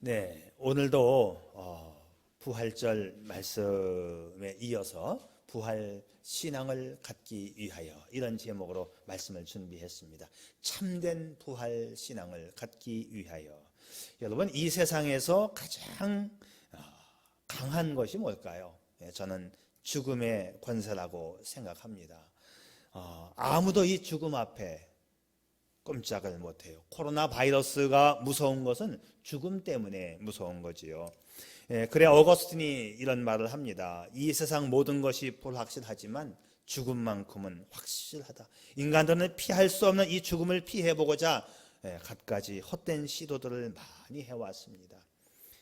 네, 오늘도 부활절 말씀에 이어서 부활 신앙을 갖기 위하여 이런 제목으로 말씀을 준비했습니다. 참된 부활 신앙을 갖기 위하여. 여러분, 이 세상에서 가장 강한 것이 뭘까요? 저는 죽음의 권세라고 생각합니다. 아무도 이 죽음 앞에 꼼짝을 못해요. 코로나 바이러스가 무서운 것은 죽음 때문에 무서운 거지요. 그래 어거스틴이 이런 말을 합니다. 이 세상 모든 것이 불확실하지만 죽음만큼은 확실하다. 인간들은 피할 수 없는 이 죽음을 피해보고자 갖가지 헛된 시도들을 많이 해왔습니다.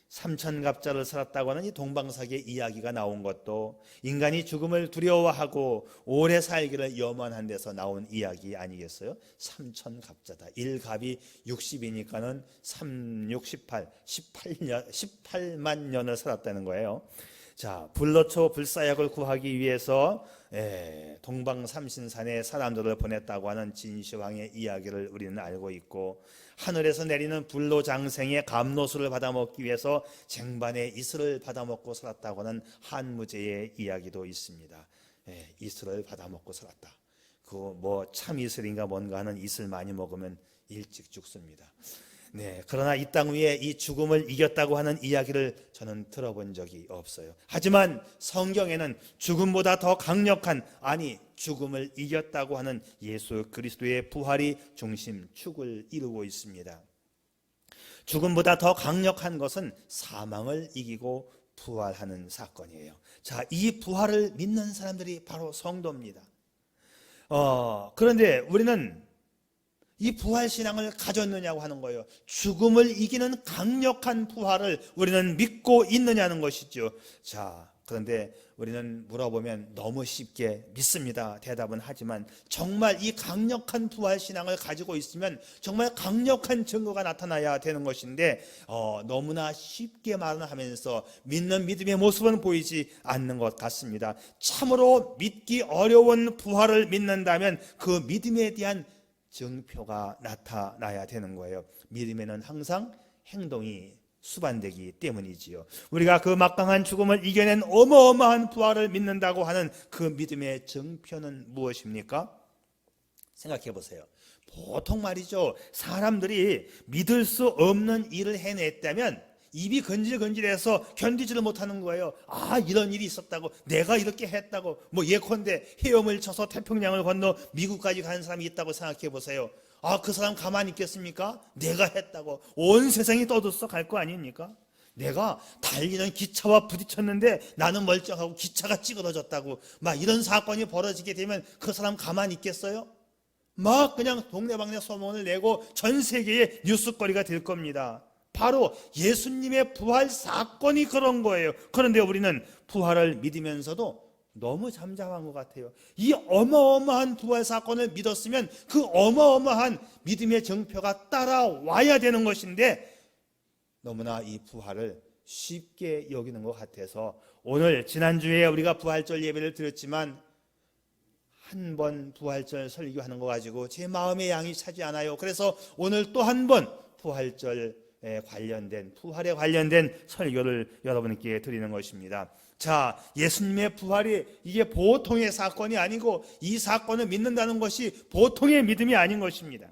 삼천갑자를 살았다고 하는 이 동방사기의 이야기가 나온 것도 인간이 죽음을 두려워하고 오래 살기를 염원한 데서 나온 이야기 아니겠어요? 삼천갑자다. 1갑이 60이니까는 3, 6, 18, 18만 년을 살았다는 거예요. 자, 불로초 불사약을 구하기 위해서 동방삼신산에 사람들을 보냈다고 하는 진시황의 이야기를 우리는 알고 있고, 하늘에서 내리는 불로장생의 감로수를 받아먹기 위해서 쟁반에 이슬을 받아먹고 살았다고 하는 한무제의 이야기도 있습니다. 이슬을 받아먹고 살았다. 그거 뭐 참이슬인가 뭔가 하는 이슬 많이 먹으면 일찍 죽습니다. 네, 그러나 이 땅 위에 이 죽음을 이겼다고 하는 이야기를 저는 들어본 적이 없어요. 하지만 성경에는 죽음보다 더 강력한, 아니 죽음을 이겼다고 하는 예수 그리스도의 부활이 중심 축을 이루고 있습니다. 죽음보다 더 강력한 것은 사망을 이기고 부활하는 사건이에요. 자, 이 부활을 믿는 사람들이 바로 성도입니다. 그런데 우리는 이 부활신앙을 가졌느냐고 하는 거예요. 죽음을 이기는 강력한 부활을 우리는 믿고 있느냐는 것이죠. 자, 그런데 우리는 물어보면 너무 쉽게 믿습니다 대답은 하지만, 정말 이 강력한 부활신앙을 가지고 있으면 정말 강력한 증거가 나타나야 되는 것인데 너무나 쉽게 말을 하면서 믿는 믿음의 모습은 보이지 않는 것 같습니다. 참으로 믿기 어려운 부활을 믿는다면 그 믿음에 대한 증표가 나타나야 되는 거예요. 믿음에는 항상 행동이 수반되기 때문이지요. 우리가 그 막강한 죽음을 이겨낸 어마어마한 부활을 믿는다고 하는 그 믿음의 증표는 무엇입니까? 생각해 보세요. 보통 말이죠, 사람들이 믿을 수 없는 일을 해냈다면 입이 건질건질해서 견디지를 못하는 거예요. 아, 이런 일이 있었다고, 내가 이렇게 했다고. 뭐 예컨대 헤엄을 쳐서 태평양을 건너 미국까지 가는 사람이 있다고 생각해 보세요. 아, 그 사람 가만히 있겠습니까? 내가 했다고 온 세상이 떠들썩 갈 거 아닙니까? 내가 달리는 기차와 부딪혔는데 나는 멀쩡하고 기차가 찌그러졌다고, 막 이런 사건이 벌어지게 되면 그 사람 가만히 있겠어요? 막 그냥 동네방네 소문을 내고 전 세계의 뉴스거리가 될 겁니다. 바로 예수님의 부활 사건이 그런 거예요. 그런데 우리는 부활을 믿으면서도 너무 잠잠한 것 같아요. 이 어마어마한 부활 사건을 믿었으면 그 어마어마한 믿음의 증표가 따라와야 되는 것인데, 너무나 이 부활을 쉽게 여기는 것 같아서 오늘 지난주에 우리가 부활절 예배를 드렸지만 한 번 부활절 설교하는 거 가지고 제 마음의 양이 차지 않아요. 그래서 오늘 또 한 번 부활절 관련된, 부활에 관련된 설교를 여러분께 드리는 것입니다. 자, 예수님의 부활이 이게 보통의 사건이 아니고, 이 사건을 믿는다는 것이 보통의 믿음이 아닌 것입니다.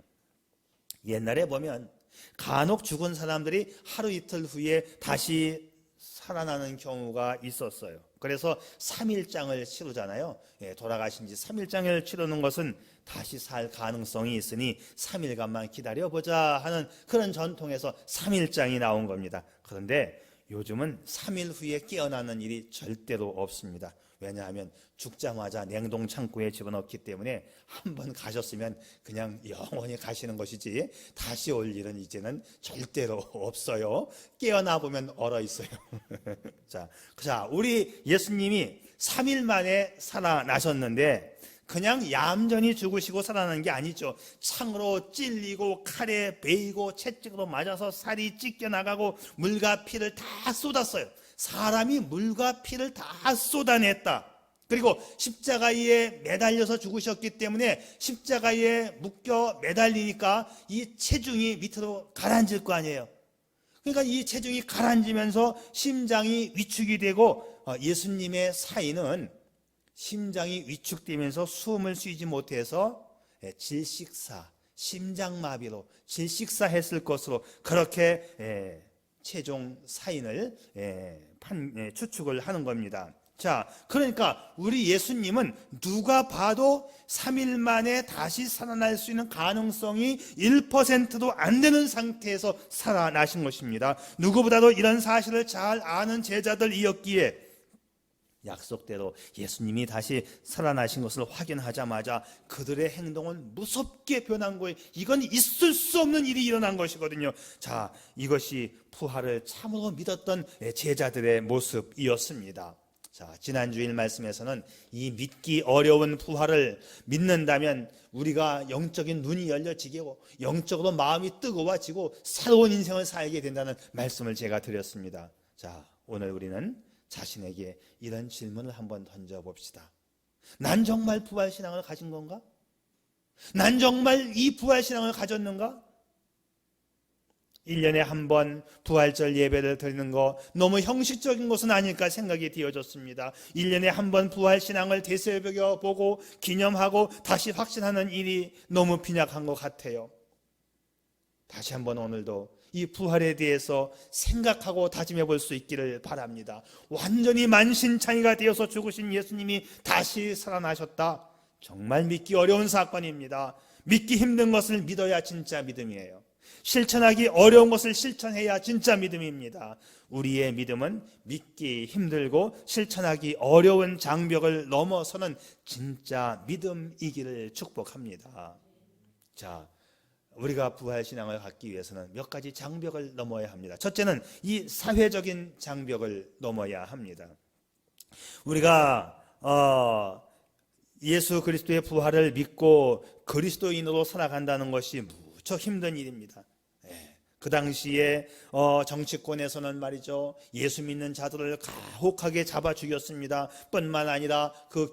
옛날에 보면 간혹 죽은 사람들이 하루 이틀 후에 다시 살아나는 경우가 있었어요. 그래서 3일장을 치르잖아요. 돌아가신 지 3일장을 치르는 것은 다시 살 가능성이 있으니 3일간만 기다려보자 하는 그런 전통에서 3일장이 나온 겁니다. 그런데 요즘은 3일 후에 깨어나는 일이 절대로 없습니다. 왜냐하면 죽자마자 냉동 창고에 집어넣기 때문에 한번 가셨으면 그냥 영원히 가시는 것이지 다시 올 일은 이제는 절대로 없어요. 깨어나 보면 얼어 있어요. 자, 우리 예수님이 3일 만에 살아나셨는데 그냥 얌전히 죽으시고 살아나는 게 아니죠. 창으로 찔리고 칼에 베이고 채찍으로 맞아서 살이 찢겨나가고 물과 피를 다 쏟았어요. 사람이 물과 피를 다 쏟아냈다. 그리고 십자가에 매달려서 죽으셨기 때문에 십자가에 묶여 매달리니까 이 체중이 밑으로 가라앉을 거 아니에요. 그러니까 이 체중이 가라앉으면서 심장이 위축이 되고 예수님의 사인은 심장이 위축되면서 숨을 쉬지 못해서 질식사, 심장마비로 질식사했을 것으로 그렇게 최종 사인을 추측을 하는 겁니다. 자, 그러니까 우리 예수님은 누가 봐도 3일 만에 다시 살아날 수 있는 가능성이 1%도 안 되는 상태에서 살아나신 것입니다. 누구보다도 이런 사실을 잘 아는 제자들이었기에 약속대로 예수님이 다시 살아나신 것을 확인하자마자 그들의 행동은 무섭게 변한 거예요. 이건 있을 수 없는 일이 일어난 것이거든요. 자, 이것이 부활을 참으로 믿었던 제자들의 모습이었습니다. 자, 지난 주일 말씀에서는 이 믿기 어려운 부활을 믿는다면 우리가 영적인 눈이 열려지고 영적으로 마음이 뜨거워지고 새로운 인생을 살게 된다는 말씀을 제가 드렸습니다. 자, 오늘 우리는 자신에게 이런 질문을 한번 던져봅시다. 난 정말 부활신앙을 가진 건가? 난 정말 이 부활신앙을 가졌는가? 1년에 한 번 부활절 예배를 드리는 거 너무 형식적인 것은 아닐까 생각이 되어졌습니다. 1년에 한 번 부활신앙을 되새겨보고 기념하고 다시 확신하는 일이 너무 빈약한 것 같아요. 다시 한번 오늘도 이 부활에 대해서 생각하고 다짐해 볼 수 있기를 바랍니다. 완전히 만신창이가 되어서 죽으신 예수님이 다시 살아나셨다. 정말 믿기 어려운 사건입니다. 믿기 힘든 것을 믿어야 진짜 믿음이에요. 실천하기 어려운 것을 실천해야 진짜 믿음입니다. 우리의 믿음은 믿기 힘들고 실천하기 어려운 장벽을 넘어서는 진짜 믿음이기를 축복합니다. 자, 우리가 부활신앙을 갖기 위해서는 몇 가지 장벽을 넘어야 합니다. 첫째는 이 사회적인 장벽을 넘어야 합니다. 우리가 예수 그리스도의 부활을 믿고 그리스도인으로 살아간다는 것이 무척 힘든 일입니다. 그 당시에 정치권에서는 말이죠, 예수 믿는 자들을 가혹하게 잡아 죽였습니다. 뿐만 아니라 그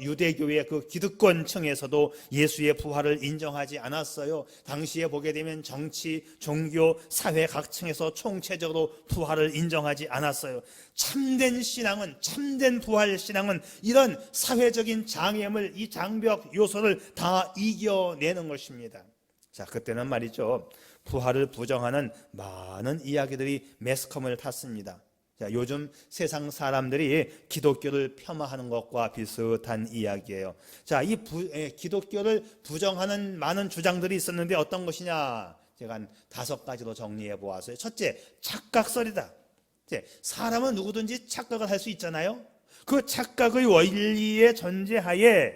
유대교의 그 기득권층에서도 예수의 부활을 인정하지 않았어요. 당시에 보게 되면 정치, 종교, 사회 각 층에서 총체적으로 부활을 인정하지 않았어요. 참된 신앙은, 참된 부활 신앙은 이런 사회적인 장애물, 이 장벽 요소를 다 이겨내는 것입니다. 자, 그때는 말이죠, 부활을 부정하는 많은 이야기들이 매스컴을 탔습니다. 자, 요즘 세상 사람들이 기독교를 폄하하는 것과 비슷한 이야기예요. 자, 이 기독교를 부정하는 많은 주장들이 있었는데 어떤 것이냐? 제가 한 5가지로 정리해 보았어요. 첫째, 착각설이다. 사람은 누구든지 착각을 할 수 있잖아요. 그 착각의 원리의 전제하에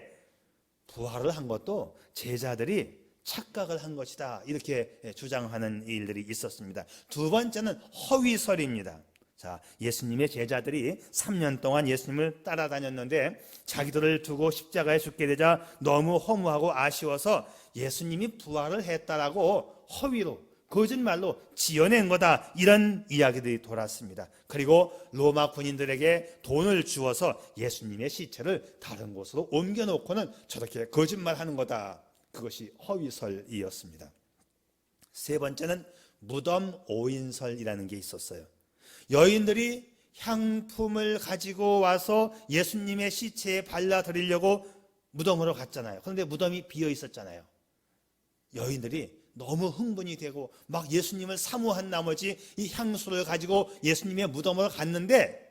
부활을 한 것도 제자들이 착각을 한 것이다, 이렇게 주장하는 일들이 있었습니다. 두 번째는 허위설입니다. 자, 예수님의 제자들이 3년 동안 예수님을 따라다녔는데 자기들을 두고 십자가에 죽게 되자 너무 허무하고 아쉬워서 예수님이 부활을 했다라고 허위로, 거짓말로 지어낸 거다, 이런 이야기들이 돌았습니다. 그리고 로마 군인들에게 돈을 주어서 예수님의 시체를 다른 곳으로 옮겨놓고는 저렇게 거짓말하는 거다, 그것이 허위설이었습니다. 세 번째는 무덤 오인설이라는 게 있었어요. 여인들이 향품을 가지고 와서 예수님의 시체에 발라드리려고 무덤으로 갔잖아요. 그런데 무덤이 비어 있었잖아요. 여인들이 너무 흥분이 되고 막 예수님을 사모한 나머지 이 향수를 가지고 예수님의 무덤으로 갔는데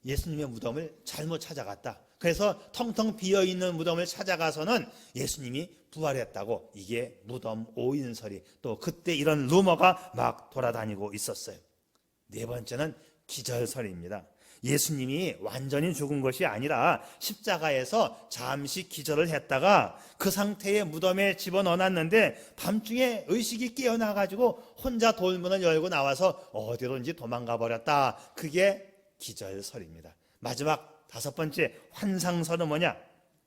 예수님의 무덤을 잘못 찾아갔다. 그래서 텅텅 비어있는 무덤을 찾아가서는 예수님이 부활했다고, 이게 무덤 오인설이 또 그때 이런 루머가 막 돌아다니고 있었어요. 네 번째는 기절설입니다. 예수님이 완전히 죽은 것이 아니라 십자가에서 잠시 기절을 했다가 그 상태의 무덤에 집어넣어놨는데 밤중에 의식이 깨어나가지고 혼자 돌문을 열고 나와서 어디론지 도망가 버렸다. 그게 기절설입니다. 마지막 5번째 환상설은 뭐냐?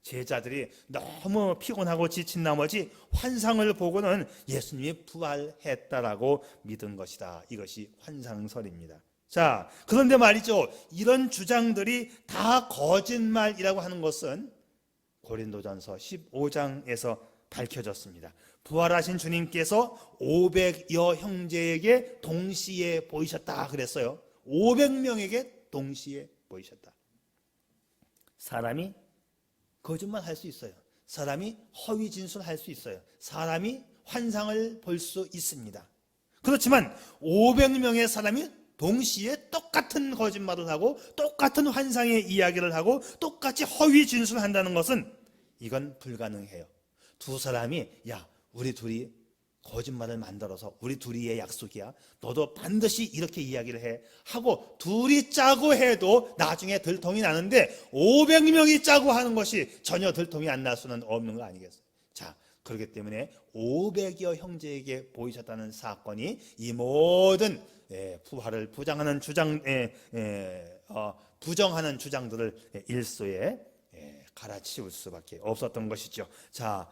제자들이 너무 피곤하고 지친 나머지 환상을 보고는 예수님이 부활했다라고 믿은 것이다. 이것이 환상설입니다. 자, 그런데 말이죠, 이런 주장들이 다 거짓말이라고 하는 것은 고린도전서 15장에서 밝혀졌습니다. 부활하신 주님께서 500여 형제에게 동시에 보이셨다 그랬어요. 500명에게 동시에 보이셨다. 사람이 거짓말 할 수 있어요. 사람이 허위 진술할 수 있어요. 사람이 환상을 볼 수 있습니다. 그렇지만 500명의 사람이 동시에 똑같은 거짓말을 하고 똑같은 환상의 이야기를 하고 똑같이 허위 진술을 한다는 것은 이건 불가능해요. 두 사람이 야 우리 둘이 거짓말을 만들어서 우리 둘이의 약속이야. 너도 반드시 이렇게 이야기를 해 하고 둘이 짜고 해도 나중에 들통이 나는데 500명이 짜고 하는 것이 전혀 들통이 안 날 수는 없는 거 아니겠어요? 자, 그렇기 때문에 500여 형제에게 보이셨다는 사건이 이 모든 부활을 부정하는 부정하는 주장들을 일소에 갈아치울 수밖에 없었던 것이죠. 자,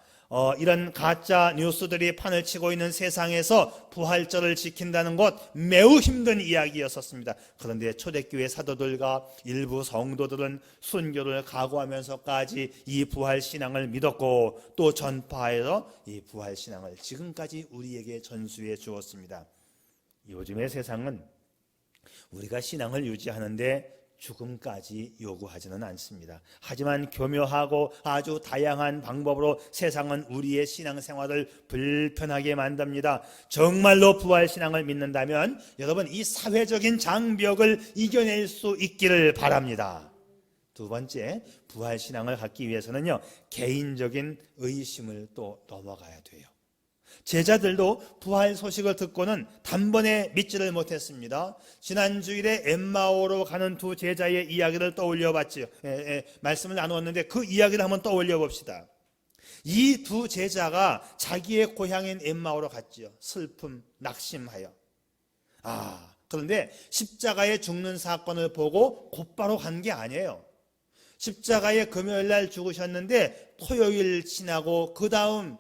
이런 가짜 뉴스들이 판을 치고 있는 세상에서 부활절을 지킨다는 것 매우 힘든 이야기였었습니다. 그런데 초대교회 사도들과 일부 성도들은 순교를 각오하면서까지 이 부활신앙을 믿었고 또 전파해서 이 부활신앙을 지금까지 우리에게 전수해 주었습니다. 요즘의 세상은 우리가 신앙을 유지하는데 죽음까지 요구하지는 않습니다. 하지만 교묘하고 아주 다양한 방법으로 세상은 우리의 신앙생활을 불편하게 만듭니다. 정말로 부활신앙을 믿는다면 여러분 이 사회적인 장벽을 이겨낼 수 있기를 바랍니다. 두 번째, 부활신앙을 갖기 위해서는요 개인적인 의심을 또 넘어가야 돼요. 제자들도 부활 소식을 듣고는 단번에 믿지를 못했습니다. 지난 주일에 엠마오로 가는 두 제자의 이야기를 떠올려 봤지요. 말씀을 나누었는데 그 이야기를 한번 떠올려 봅시다. 이 두 제자가 자기의 고향인 엠마오로 갔지요. 슬픔, 낙심하여. 그런데 십자가에 죽는 사건을 보고 곧바로 간 게 아니에요. 십자가에 금요일 날 죽으셨는데 토요일 지나고 그 다음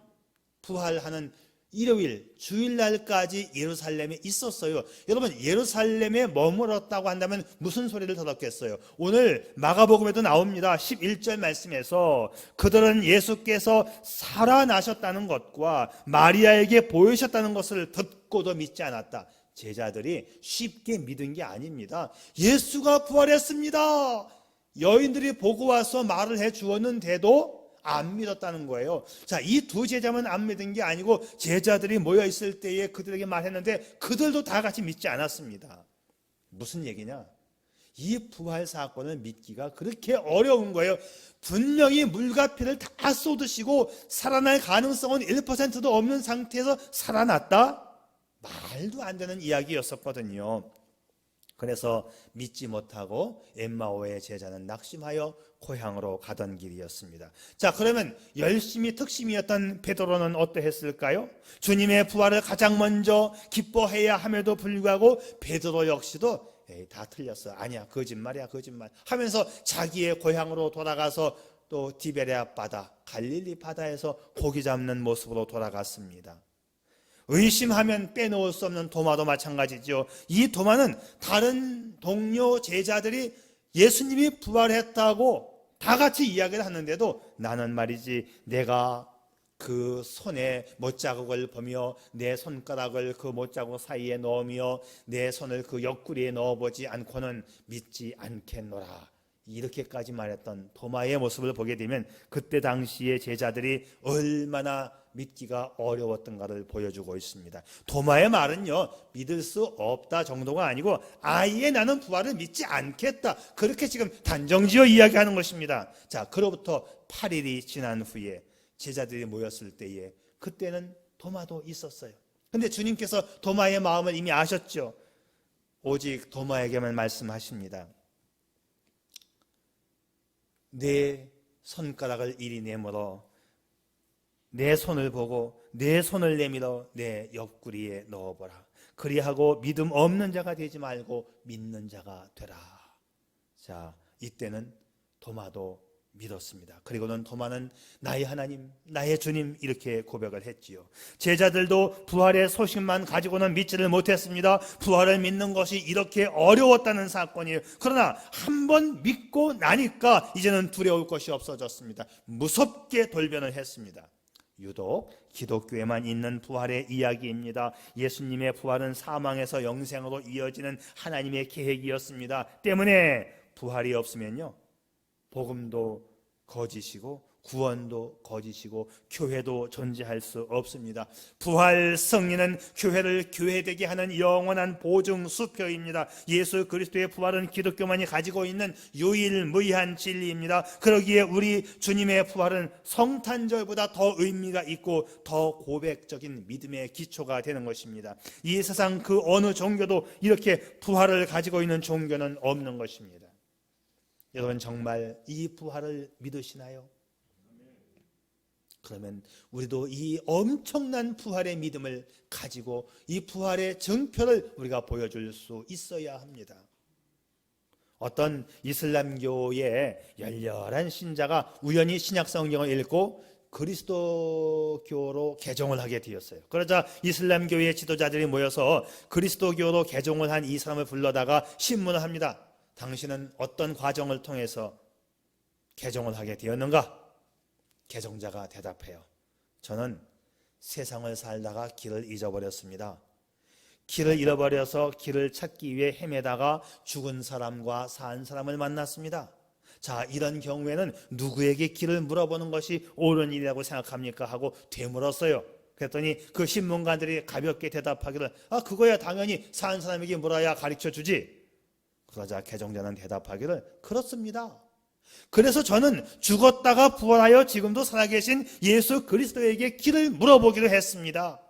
부활하는 일요일, 주일날까지 예루살렘에 있었어요. 여러분 예루살렘에 머물렀다고 한다면 무슨 소리를 들었겠어요? 오늘 마가복음에도 나옵니다. 11절 말씀에서 그들은 예수께서 살아나셨다는 것과 마리아에게 보이셨다는 것을 듣고도 믿지 않았다. 제자들이 쉽게 믿은 게 아닙니다. 예수가 부활했습니다. 여인들이 보고 와서 말을 해 주었는데도 안 믿었다는 거예요. 자, 이 두 제자만 안 믿은 게 아니고 제자들이 모여 있을 때에 그들에게 말했는데 그들도 다 같이 믿지 않았습니다. 무슨 얘기냐? 이 부활 사건을 믿기가 그렇게 어려운 거예요. 분명히 물과 피를 다 쏟으시고 살아날 가능성은 1%도 없는 상태에서 살아났다? 말도 안 되는 이야기였었거든요. 그래서 믿지 못하고 엠마오의 제자는 낙심하여 고향으로 가던 길이었습니다. 자, 그러면 열심히 특심이었던 베드로는 어떠했을까요? 주님의 부활을 가장 먼저 기뻐해야 함에도 불구하고 베드로 역시도 다 틀렸어. 아니야, 거짓말이야, 거짓말 하면서 자기의 고향으로 돌아가서 또 디베레아 바다, 갈릴리 바다에서 고기 잡는 모습으로 돌아갔습니다. 의심하면 빼놓을 수 없는 도마도 마찬가지죠. 이 도마는 다른 동료 제자들이 예수님이 부활했다고 다 같이 이야기를 하는데도 나는 말이지 내가 그 손에 못자국을 보며 내 손가락을 그 못자국 사이에 넣으며 내 손을 그 옆구리에 넣어보지 않고는 믿지 않겠노라. 이렇게까지 말했던 도마의 모습을 보게 되면 그때 당시의 제자들이 얼마나 믿기가 어려웠던가를 보여주고 있습니다. 도마의 말은요 믿을 수 없다 정도가 아니고 아예 나는 부활을 믿지 않겠다 그렇게 지금 단정지어 이야기하는 것입니다. 자, 그로부터 8일이 지난 후에 제자들이 모였을 때에 그때는 도마도 있었어요. 근데 주님께서 도마의 마음을 이미 아셨죠. 오직 도마에게만 말씀하십니다. 내 손가락을 이리 내밀어 내 손을 보고 내 손을 내밀어 내 옆구리에 넣어보라. 그리하고 믿음 없는 자가 되지 말고 믿는 자가 되라. 자, 이때는 도마도 믿었습니다. 그리고는 도마는 나의 하나님, 나의 주님 이렇게 고백을 했지요. 제자들도 부활의 소식만 가지고는 믿지를 못했습니다. 부활을 믿는 것이 이렇게 어려웠다는 사건이에요. 그러나 한번 믿고 나니까 이제는 두려울 것이 없어졌습니다. 무섭게 돌변을 했습니다. 유독 기독교에만 있는 부활의 이야기입니다. 예수님의 부활은 사망에서 영생으로 이어지는 하나님의 계획이었습니다. 때문에 부활이 없으면요, 복음도 거짓이고 구원도 거짓이고 교회도 존재할 수 없습니다. 부활 승리는 교회를 교회되게 하는 영원한 보증 수표입니다. 예수 그리스도의 부활은 기독교만이 가지고 있는 유일무이한 진리입니다. 그러기에 우리 주님의 부활은 성탄절보다 더 의미가 있고 더 고백적인 믿음의 기초가 되는 것입니다. 이 세상 그 어느 종교도 이렇게 부활을 가지고 있는 종교는 없는 것입니다. 여러분, 정말 이 부활을 믿으시나요? 그러면 우리도 이 엄청난 부활의 믿음을 가지고 이 부활의 증표를 우리가 보여줄 수 있어야 합니다. 어떤 이슬람교의 열렬한 신자가 우연히 신약성경을 읽고 그리스도교로 개종을 하게 되었어요. 그러자 이슬람교의 지도자들이 모여서 그리스도교로 개종을 한 이 사람을 불러다가 신문을 합니다. 당신은 어떤 과정을 통해서 개종을 하게 되었는가? 개종자가 대답해요. 저는 세상을 살다가 길을 잊어버렸습니다. 길을 잃어버려서 길을 찾기 위해 헤매다가 죽은 사람과 산 사람을 만났습니다. 자, 이런 경우에는 누구에게 길을 물어보는 것이 옳은 일이라고 생각합니까? 하고 되물었어요. 그랬더니 그 신문관들이 가볍게 대답하기를, 그거야 당연히 산 사람에게 물어야 가르쳐 주지. 그러자 개종자는 대답하기를, 그렇습니다. 그래서 저는 죽었다가 부활하여 지금도 살아계신 예수 그리스도에게 길을 물어보기로 했습니다.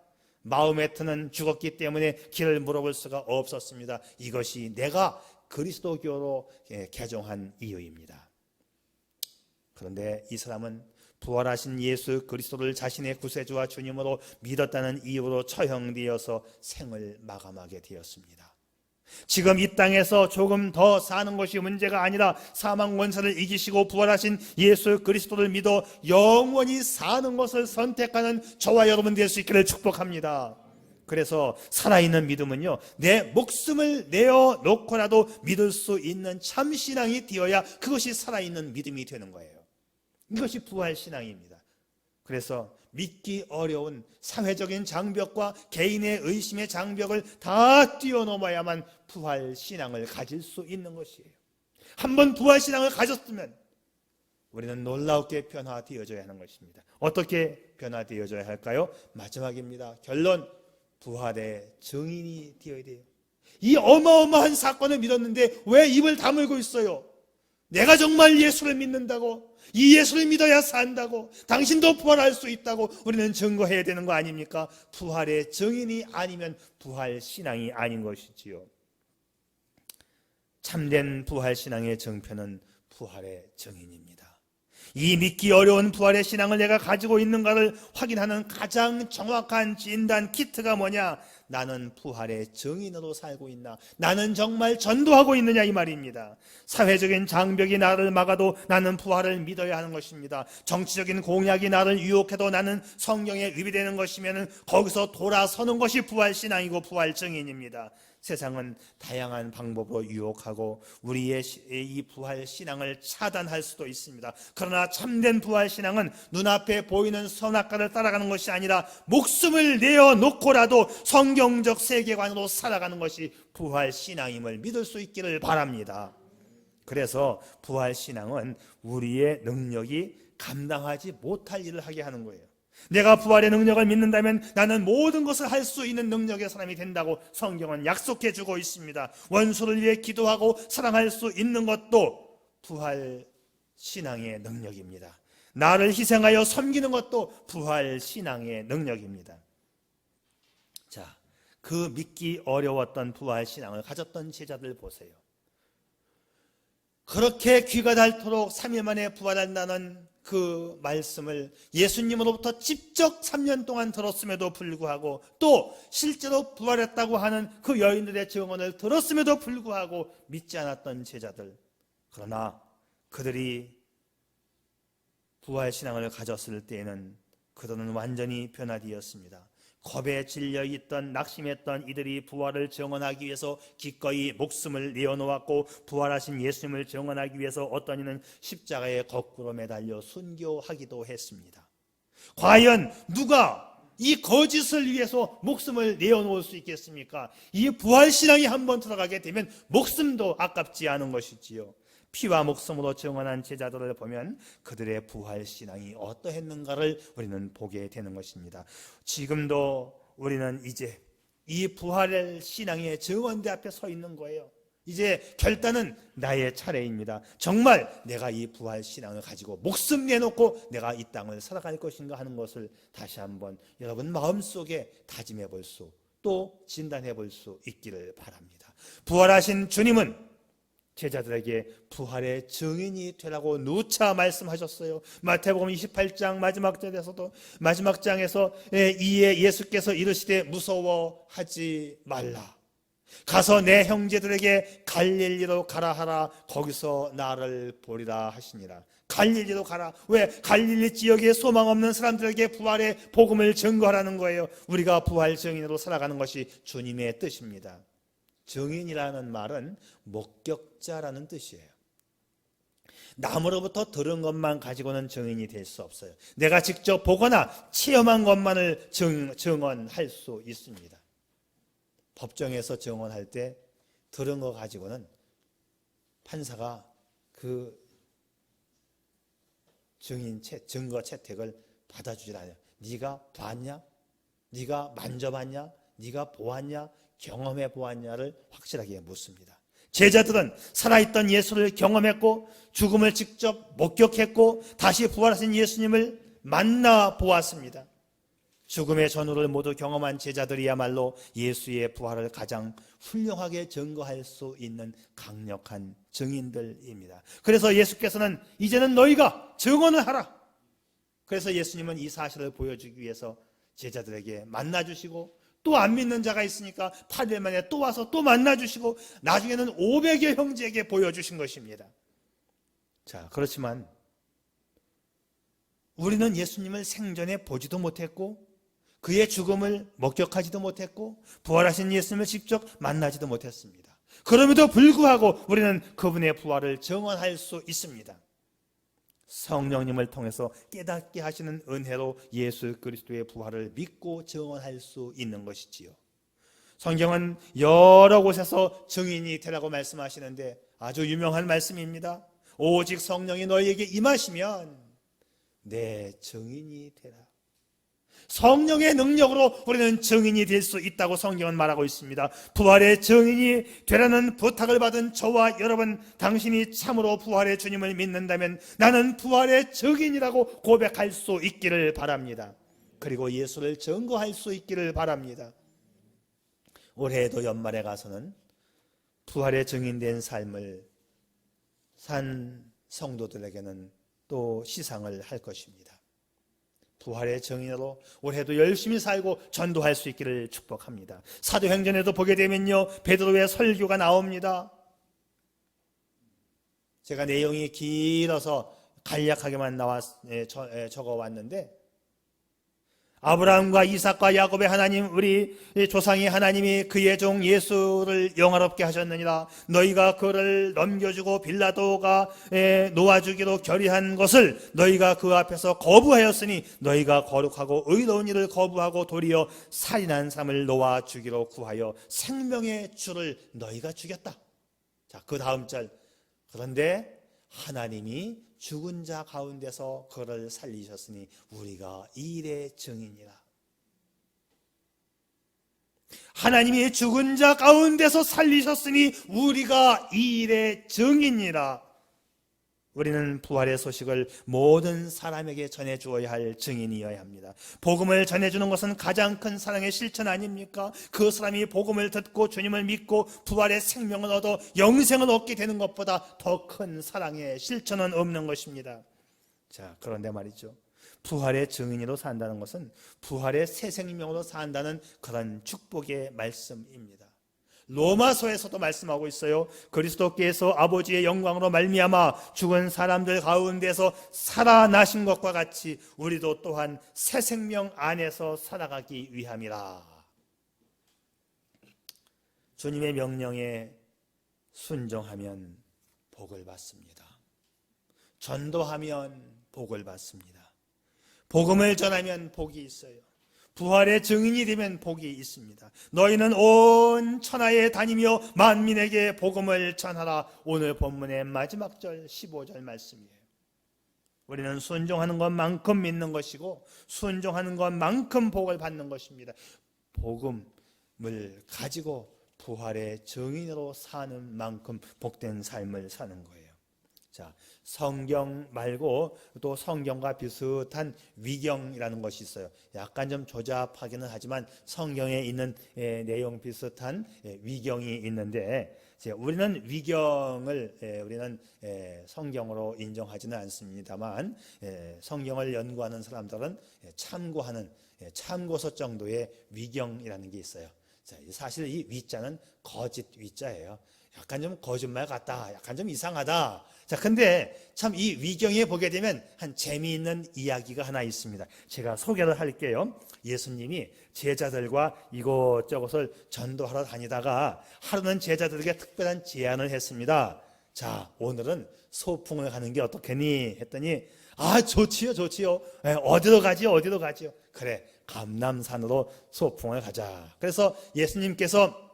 마음에 드는 죽었기 때문에 길을 물어볼 수가 없었습니다. 이것이 내가 그리스도교로 개종한 이유입니다. 그런데 이 사람은 부활하신 예수 그리스도를 자신의 구세주와 주님으로 믿었다는 이유로 처형되어서 생을 마감하게 되었습니다. 지금 이 땅에서 조금 더 사는 것이 문제가 아니라 사망 원사를 이기시고 부활하신 예수 그리스도를 믿어 영원히 사는 것을 선택하는 저와 여러분 될 수 있기를 축복합니다. 그래서 살아있는 믿음은요, 내 목숨을 내어놓고라도 믿을 수 있는 참신앙이 되어야 그것이 살아있는 믿음이 되는 거예요. 이것이 부활신앙입니다. 그래서 믿기 어려운 사회적인 장벽과 개인의 의심의 장벽을 다 뛰어넘어야만 부활신앙을 가질 수 있는 것이에요. 한번 부활신앙을 가졌으면 우리는 놀랍게 변화되어져야 하는 것입니다. 어떻게 변화되어져야 할까요? 마지막입니다. 결론, 부활의 증인이 되어야 돼요. 이 어마어마한 사건을 믿었는데 왜 입을 다물고 있어요? 내가 정말 예수를 믿는다고, 이 예수를 믿어야 산다고, 당신도 부활할 수 있다고 우리는 증거해야 되는 거 아닙니까? 부활의 증인이 아니면 부활신앙이 아닌 것이지요. 참된 부활신앙의 증표는 부활의 증인입니다. 이 믿기 어려운 부활의 신앙을 내가 가지고 있는가를 확인하는 가장 정확한 진단 키트가 뭐냐? 나는 부활의 증인으로 살고 있나? 나는 정말 전도하고 있느냐, 이 말입니다. 사회적인 장벽이 나를 막아도 나는 부활을 믿어야 하는 것입니다. 정치적인 공약이 나를 유혹해도 나는 성경에 의비되는 것이면 거기서 돌아서는 것이 부활신앙이고 부활 증인입니다. 세상은 다양한 방법으로 유혹하고 우리의 이 부활신앙을 차단할 수도 있습니다. 그러나 참된 부활신앙은 눈앞에 보이는 선악과를 따라가는 것이 아니라 목숨을 내어놓고라도 성경적 세계관으로 살아가는 것이 부활신앙임을 믿을 수 있기를 바랍니다. 그래서 부활신앙은 우리의 능력이 감당하지 못할 일을 하게 하는 거예요. 내가 부활의 능력을 믿는다면 나는 모든 것을 할 수 있는 능력의 사람이 된다고 성경은 약속해 주고 있습니다. 원수를 위해 기도하고 사랑할 수 있는 것도 부활 신앙의 능력입니다. 나를 희생하여 섬기는 것도 부활 신앙의 능력입니다. 자, 그 믿기 어려웠던 부활 신앙을 가졌던 제자들 보세요. 그렇게 귀가 닳도록 3일 만에 부활한다는 그 말씀을 예수님으로부터 직접 3년 동안 들었음에도 불구하고, 또 실제로 부활했다고 하는 그 여인들의 증언을 들었음에도 불구하고 믿지 않았던 제자들, 그러나 그들이 부활신앙을 가졌을 때에는 그들은 완전히 변화되었습니다. 겁에 질려있던 낙심했던 이들이 부활을 증언하기 위해서 기꺼이 목숨을 내어놓았고, 부활하신 예수님을 증언하기 위해서 어떤 이는 십자가에 거꾸로 매달려 순교하기도 했습니다. 과연 누가 이 거짓을 위해서 목숨을 내어놓을 수 있겠습니까? 이 부활신앙이 한번 들어가게 되면 목숨도 아깝지 않은 것이지요. 피와 목숨으로 증언한 제자들을 보면 그들의 부활신앙이 어떠했는가를 우리는 보게 되는 것입니다. 지금도 우리는 이제 이 부활신앙의 증언대 앞에 서 있는 거예요. 이제 결단은 나의 차례입니다. 정말 내가 이 부활신앙을 가지고 목숨 내놓고 내가 이 땅을 살아갈 것인가 하는 것을 다시 한번 여러분 마음속에 다짐해 볼 수, 또 진단해 볼 수 있기를 바랍니다. 부활하신 주님은 제자들에게 부활의 증인이 되라고 누차 말씀하셨어요. 마태복음 28장 마지막 절에서도, 마지막 장에서 이에 예수께서 이르시되 무서워하지 말라, 가서 내 형제들에게 갈릴리로 가라 하라, 거기서 나를 보리라 하시니라. 갈릴리로 가라. 왜? 갈릴리 지역에 소망 없는 사람들에게 부활의 복음을 증거하라는 거예요. 우리가 부활 증인으로 살아가는 것이 주님의 뜻입니다. 증인이라는 말은 목격자라는 뜻이에요. 남으로부터 들은 것만 가지고는 증인이 될 수 없어요. 내가 직접 보거나 체험한 것만을 증언할 수 있습니다. 법정에서 증언할 때 들은 거 가지고는 판사가 그 증거 채택을 받아주질 않아요. 네가 봤냐? 네가 만져봤냐? 네가 보았냐? 경험해 보았냐를 확실하게 묻습니다. 제자들은 살아있던 예수를 경험했고 죽음을 직접 목격했고 다시 부활하신 예수님을 만나 보았습니다. 죽음의 전후를 모두 경험한 제자들이야말로 예수의 부활을 가장 훌륭하게 증거할 수 있는 강력한 증인들입니다. 그래서 예수께서는 이제는 너희가 증언을 하라. 그래서 예수님은 이 사실을 보여주기 위해서 제자들에게 만나주시고, 또 안 믿는 자가 있으니까 8일 만에 또 와서 또 만나주시고, 나중에는 500여 형제에게 보여주신 것입니다. 자, 그렇지만 우리는 예수님을 생전에 보지도 못했고 그의 죽음을 목격하지도 못했고 부활하신 예수님을 직접 만나지도 못했습니다. 그럼에도 불구하고 우리는 그분의 부활을 증언할 수 있습니다. 성령님을 통해서 깨닫게 하시는 은혜로 예수 그리스도의 부활을 믿고 증언할 수 있는 것이지요. 성경은 여러 곳에서 증인이 되라고 말씀하시는데 아주 유명한 말씀입니다. 오직 성령이 너희에게 임하시면 내 증인이 되라. 성령의 능력으로 우리는 증인이 될 수 있다고 성경은 말하고 있습니다. 부활의 증인이 되라는 부탁을 받은 저와 여러분, 당신이 참으로 부활의 주님을 믿는다면 나는 부활의 증인이라고 고백할 수 있기를 바랍니다. 그리고 예수를 증거할 수 있기를 바랍니다. 올해에도 연말에 가서는 부활의 증인된 삶을 산 성도들에게는 또 시상을 할 것입니다. 부활의 증인으로 올해도 열심히 살고 전도할 수 있기를 축복합니다. 사도행전에도 보게 되면요, 베드로의 설교가 나옵니다. 제가 내용이 길어서 간략하게만 적어왔는데, 아브라함과 이삭과 야곱의 하나님, 우리 조상의 하나님이 그의 종 예수를 영화롭게 하셨느니라. 너희가 그를 넘겨주고 빌라도가 놓아주기로 결의한 것을 너희가 그 앞에서 거부하였으니 너희가 거룩하고 의로운 일을 거부하고 도리어 살인한 사람을 놓아주기로 구하여 생명의 주를 너희가 죽였다. 자, 그 다음 절, 그런데 하나님이 죽은 자 가운데서 그를 살리셨으니 우리가 이 일의 증인이라. 하나님이 죽은 자 가운데서 살리셨으니 우리가 이 일의 증인이라. 우리는 부활의 소식을 모든 사람에게 전해주어야 할 증인이어야 합니다. 복음을 전해주는 것은 가장 큰 사랑의 실천 아닙니까? 그 사람이 복음을 듣고 주님을 믿고 부활의 생명을 얻어 영생을 얻게 되는 것보다 더 큰 사랑의 실천은 없는 것입니다. 자, 그런데 말이죠, 부활의 증인으로 산다는 것은 부활의 새 생명으로 산다는 그런 축복의 말씀입니다. 로마서에서도 말씀하고 있어요. 그리스도께서 아버지의 영광으로 말미암아 죽은 사람들 가운데서 살아나신 것과 같이 우리도 또한 새 생명 안에서 살아가기 위함이라. 주님의 명령에 순종하면 복을 받습니다. 전도하면 복을 받습니다. 복음을 전하면 복이 있어요. 부활의 증인이 되면 복이 있습니다. 너희는 온 천하에 다니며 만민에게 복음을 전하라. 오늘 본문의 마지막 절 15절 말씀이에요. 우리는 순종하는 것만큼 믿는 것이고 순종하는 것만큼 복을 받는 것입니다. 복음을 가지고 부활의 증인으로 사는 만큼 복된 삶을 사는 거예요. 자, 성경 말고 또 성경과 비슷한 위경이라는 것이 있어요. 약간 좀 조잡하기는 하지만 성경에 있는 내용 비슷한 위경이 있는데, 우리는 위경을 우리는 성경으로 인정하지는 않습니다만 성경을 연구하는 사람들은 참고하는 참고서 정도의 위경이라는 게 있어요. 자, 사실 이 위자는 거짓 위자예요. 약간 좀 거짓말 같다, 약간 좀 이상하다. 자, 근데 참 이 위경에 보게 되면 한 재미있는 이야기가 하나 있습니다. 제가 소개를 할게요. 예수님이 제자들과 이곳저곳을 전도하러 다니다가 하루는 제자들에게 특별한 제안을 했습니다. 자, 오늘은 소풍을 가는 게 어떻겠니? 했더니 좋지요. 어디로 가지요? 그래, 감람산으로 소풍을 가자. 그래서 예수님께서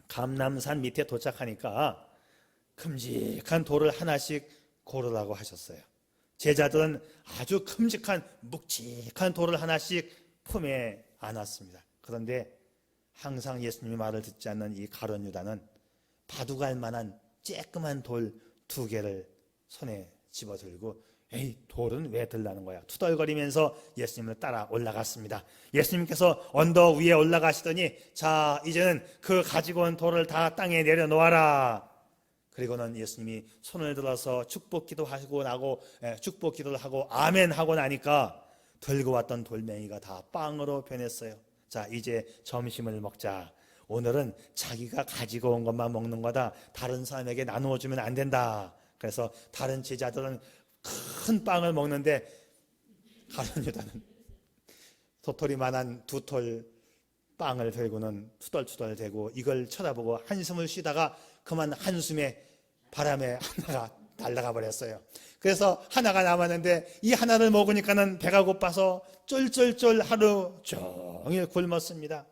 감람산 밑에 도착하니까 큼직한 돌을 하나씩 고르라고 하셨어요. 제자들은 아주 큼직한 묵직한 돌을 하나씩 품에 안았습니다. 그런데 항상 예수님의 말을 듣지 않는 이 가룟 유다는 바둑알 만한 쬐끄만 돌 2개를 손에 집어들고 에이, 돌은 왜 들라는 거야? 투덜거리면서 예수님을 따라 올라갔습니다. 예수님께서 언덕 위에 올라가시더니 자, 이제는 그 가지고 온 돌을 다 땅에 내려놓아라. 그리고는 예수님이 손을 들어서 축복기도 하고 나고 축복기도를 하고 아멘 하고 나니까 들고 왔던 돌멩이가 다 빵으로 변했어요. 자, 이제 점심을 먹자. 오늘은 자기가 가지고 온 것만 먹는 거다. 다른 사람에게 나누어 주면 안 된다. 그래서 다른 제자들은 큰 빵을 먹는데 가룟 유다는 도토리만한 2톨 빵을 들고는 투덜투덜대고 이걸 쳐다보고 한숨을 쉬다가 그만 한숨에 바람에 하나가 날아가 버렸어요. 그래서 하나가 남았는데 이 하나를 먹으니까는 배가 고파서 쫄쫄쫄 하루 종일 굶었습니다.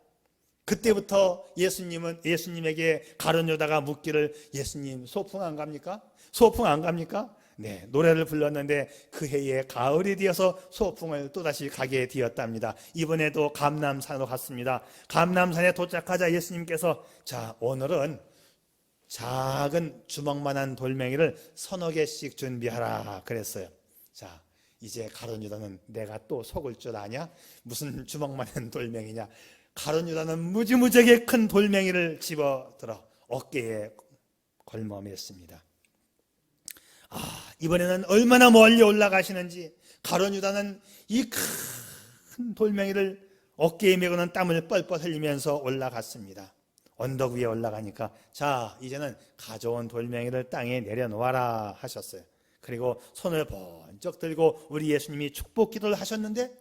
그때부터 예수님에게 가룟 유다가 묻기를 예수님 소풍 안 갑니까? 소풍 안 갑니까? 네, 노래를 불렀는데 그 해에 가을이 되어서 소풍을 또다시 가게 되었답니다. 이번에도 감람산으로 갔습니다. 감람산에 도착하자 예수님께서 자, 오늘은 작은 주먹만한 돌멩이를 3-4개씩 준비하라 그랬어요. 자, 이제 가룟 유다는 내가 또 속을 줄 아냐? 무슨 주먹만한 돌멩이냐? 가룟 유다는 무지무지하게 큰 돌멩이를 집어들어 어깨에 걸머맸습니다. 이번에는 얼마나 멀리 올라가시는지 가룟 유다는 이 큰 돌멩이를 어깨에 메고는 땀을 뻘뻘 흘리면서 올라갔습니다. 언덕 위에 올라가니까 자, 이제는 가져온 돌멩이를 땅에 내려놓아라 하셨어요. 그리고 손을 번쩍 들고 우리 예수님이 축복 기도를 하셨는데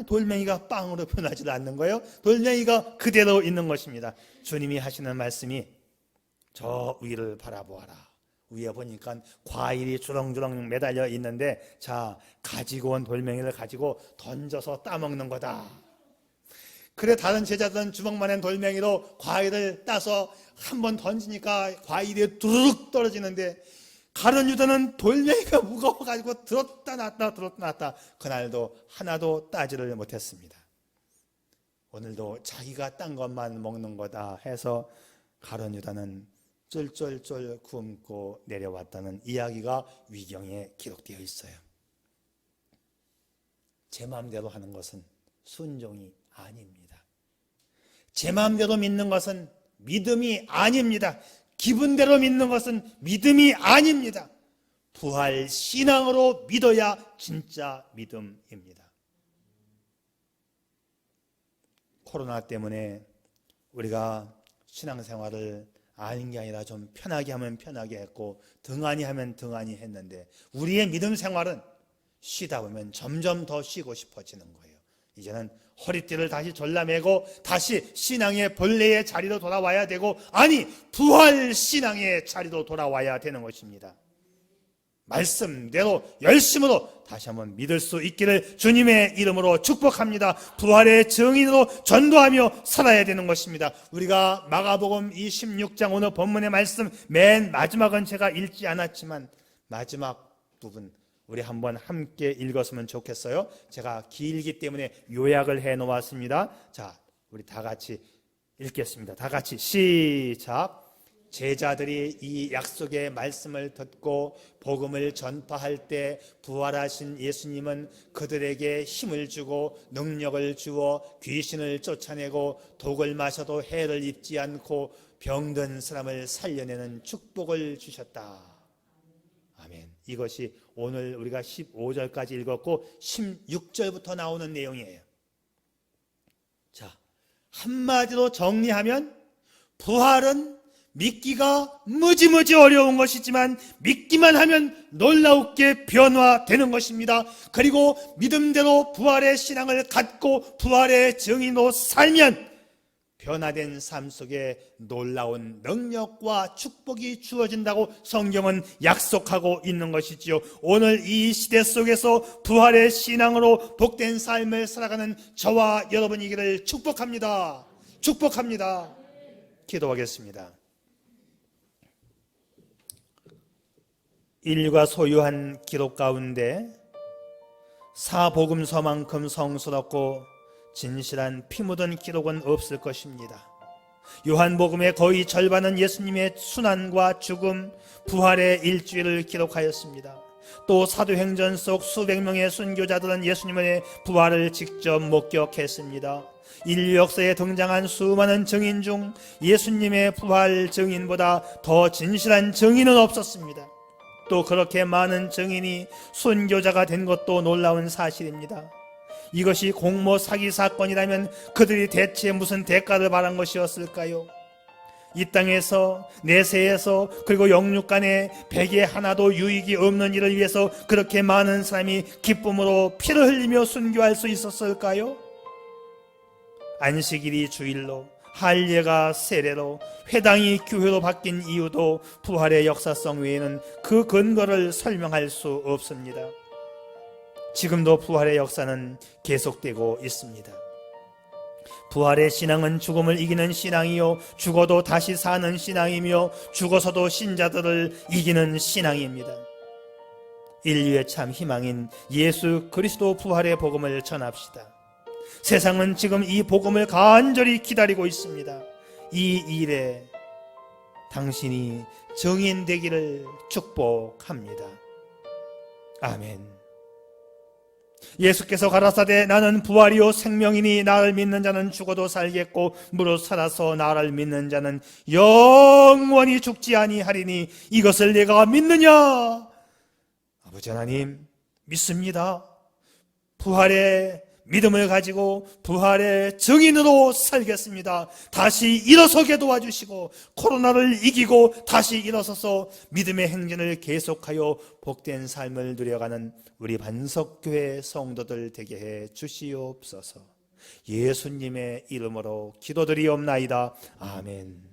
돌멩이가 빵으로 변하지 않는 거예요. 돌멩이가 그대로 있는 것입니다. 주님이 하시는 말씀이 저 위를 바라보아라. 위에 보니까 과일이 주렁주렁 매달려 있는데 자, 가지고 온 돌멩이를 가지고 던져서 따먹는 거다. 그래, 다른 제자들은 주먹만한 돌멩이로 과일을 따서 한번 던지니까 과일이 두르륵 떨어지는데 가룟 유다는 돌멩이가 무거워가지고 들었다 놨다 그날도 하나도 따지를 못했습니다. 오늘도 자기가 딴 것만 먹는 거다 해서 가룟 유다는 쫄쫄쫄 굶고 내려왔다는 이야기가 위경에 기록되어 있어요. 제 마음대로 하는 것은 순종이 아닙니다. 제 마음대로 믿는 것은 믿음이 아닙니다. 기분대로 믿는 것은 믿음이 아닙니다. 부활 신앙으로 믿어야 진짜 믿음입니다. 코로나 때문에 우리가 신앙생활을 아닌 게 아니라 좀 편하게 하면 편하게 했고 등한히 하면 등한히 했는데 우리의 믿음 생활은 쉬다 보면 점점 더 쉬고 싶어지는 거예요. 이제는 허리띠를 다시 졸라매고 다시 신앙의 본래의 자리로 돌아와야 되고 부활 신앙의 자리로 돌아와야 되는 것입니다. 말씀대로 열심으로 다시 한번 믿을 수 있기를 주님의 이름으로 축복합니다. 부활의 증인으로 전도하며 살아야 되는 것입니다. 우리가 마가복음 26장 오늘 본문의 말씀 맨 마지막은 제가 읽지 않았지만 마지막 부분 우리 한번 함께 읽었으면 좋겠어요. 제가 길기 때문에 요약을 해 놓았습니다. 자, 우리 다 같이 읽겠습니다. 다 같이 시작. 제자들이 이 약속의 말씀을 듣고 복음을 전파할 때 부활하신 예수님은 그들에게 힘을 주고 능력을 주어 귀신을 쫓아내고 독을 마셔도 해를 입지 않고 병든 사람을 살려내는 축복을 주셨다. 아멘. 이것이 오늘 우리가 15절까지 읽었고 16절부터 나오는 내용이에요. 자, 한마디로 정리하면 부활은 믿기가 무지무지 어려운 것이지만 믿기만 하면 놀라우게 변화되는 것입니다. 그리고 믿음대로 부활의 신앙을 갖고 부활의 증인으로 살면 변화된 삶 속에 놀라운 능력과 축복이 주어진다고 성경은 약속하고 있는 것이지요. 오늘 이 시대 속에서 부활의 신앙으로 복된 삶을 살아가는 저와 여러분이기를 축복합니다. 축복합니다. 기도하겠습니다. 인류가 소유한 기록 가운데 사복음서만큼 성스럽고 진실한 피 묻은 기록은 없을 것입니다. 요한복음의 거의 절반은 예수님의 순환과 죽음, 부활의 일주일을 기록하였습니다. 또 사도행전 속 수백 명의 순교자들은 예수님의 부활을 직접 목격했습니다. 인류 역사에 등장한 수많은 증인 중 예수님의 부활 증인보다 더 진실한 증인은 없었습니다. 또 그렇게 많은 증인이 순교자가 된 것도 놀라운 사실입니다. 이것이 공모 사기 사건이라면 그들이 대체 무슨 대가를 바란 것이었을까요? 이 땅에서 내세에서 그리고 영육 간에 백에 하나도 유익이 없는 일을 위해서 그렇게 많은 사람이 기쁨으로 피를 흘리며 순교할 수 있었을까요? 안식일이 주일로, 할례가 세례로, 회당이 교회로 바뀐 이유도 부활의 역사성 외에는 그 근거를 설명할 수 없습니다. 지금도 부활의 역사는 계속되고 있습니다. 부활의 신앙은 죽음을 이기는 신앙이요, 죽어도 다시 사는 신앙이며 죽어서도 신자들을 이기는 신앙입니다. 인류의 참 희망인 예수 그리스도 부활의 복음을 전합시다. 세상은 지금 이 복음을 간절히 기다리고 있습니다. 이 일에 당신이 증인되기를 축복합니다. 아멘. 예수께서 가라사대 나는 부활이요 생명이니 나를 믿는 자는 죽어도 살겠고 무릇 살아서 나를 믿는 자는 영원히 죽지 아니하리니 이것을 내가 믿느냐? 아버지 하나님 믿습니다. 부활의 믿음을 가지고 부활의 증인으로 살겠습니다. 다시 일어서게 도와주시고 코로나를 이기고 다시 일어서서 믿음의 행진을 계속하여 복된 삶을 누려가는 우리 반석교회 성도들 되게 해 주시옵소서. 예수님의 이름으로 기도드리옵나이다. 아멘.